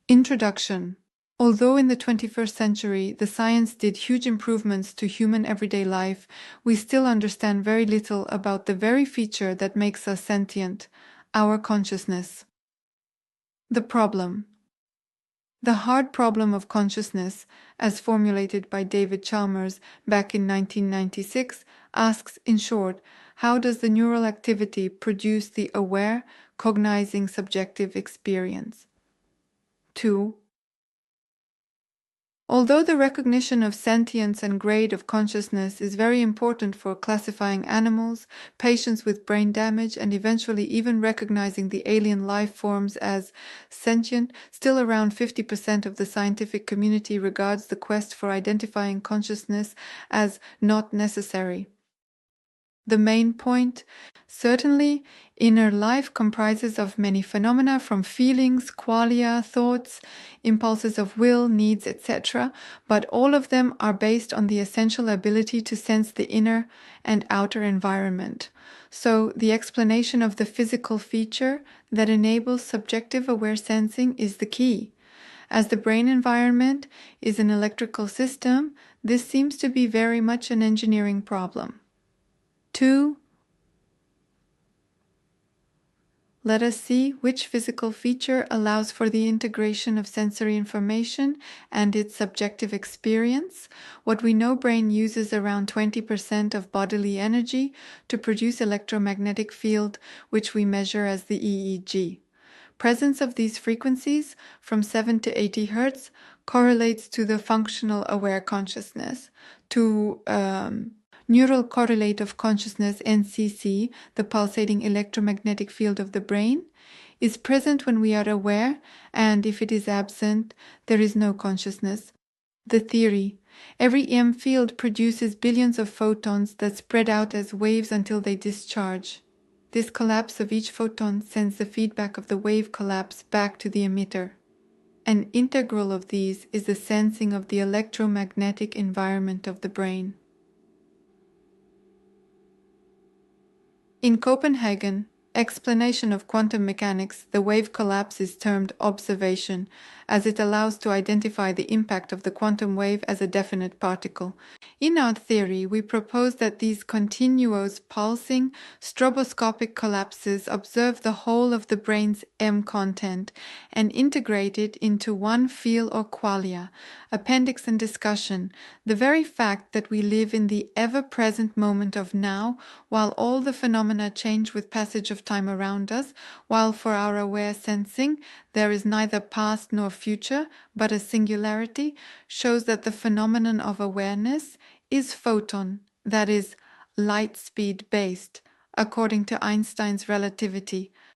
Introduction. Although in the 21st century the science did huge improvements to human everyday life, we still understand very little about the very feature that makes us sentient, our consciousness. The problem. The hard problem of consciousness, as formulated by David Chalmers back in 1996, asks, in short, how does the neural activity produce the aware, cognizing subjective experience? 2. Although the recognition of sentience and grade of consciousness is very important for classifying animals, patients with brain damage, and eventually even recognizing the alien life forms as sentient, still around 50% of the scientific community regards the quest for identifying consciousness as not necessary. The main point? Certainly, inner life comprises of many phenomena from feelings, qualia, thoughts, impulses of will, needs, etc., but all of them are based on the essential ability to sense the inner and outer environment. So, the explanation of the physical feature that enables subjective aware sensing is the key. As the brain environment is an electrical system, this seems to be very much an engineering problem. 2. Let us see which physical feature allows for the integration of sensory information and its subjective experience. What we know, brain uses around 20% of bodily energy to produce electromagnetic field, which we measure as the EEG. Presence of these frequencies from 7 to 80 Hz correlates to the functional aware consciousness, to neural correlate of consciousness, NCC, the pulsating electromagnetic field of the brain, is present when we are aware, and if it is absent, there is no consciousness. The theory. Every EM field produces billions of photons that spread out as waves until they discharge. This collapse of each photon sends the feedback of the wave collapse back to the emitter. An integral of these is the sensing of the electromagnetic environment of the brain. In Copenhagen, explanation of quantum mechanics, the wave collapse is termed observation, as it allows to identify the impact of the quantum wave as a definite particle. In our theory, we propose that these continuous pulsing, stroboscopic collapses observe the whole of the brain's M content and integrate it into one feel or qualia, appendix and discussion, the very fact that we live in the ever-present moment of now, while all the phenomena change with passage of time around us, while for our aware sensing there is neither past nor future, but a singularity, shows that the phenomenon of awareness is photon, that is, light speed based, according to Einstein's relativity,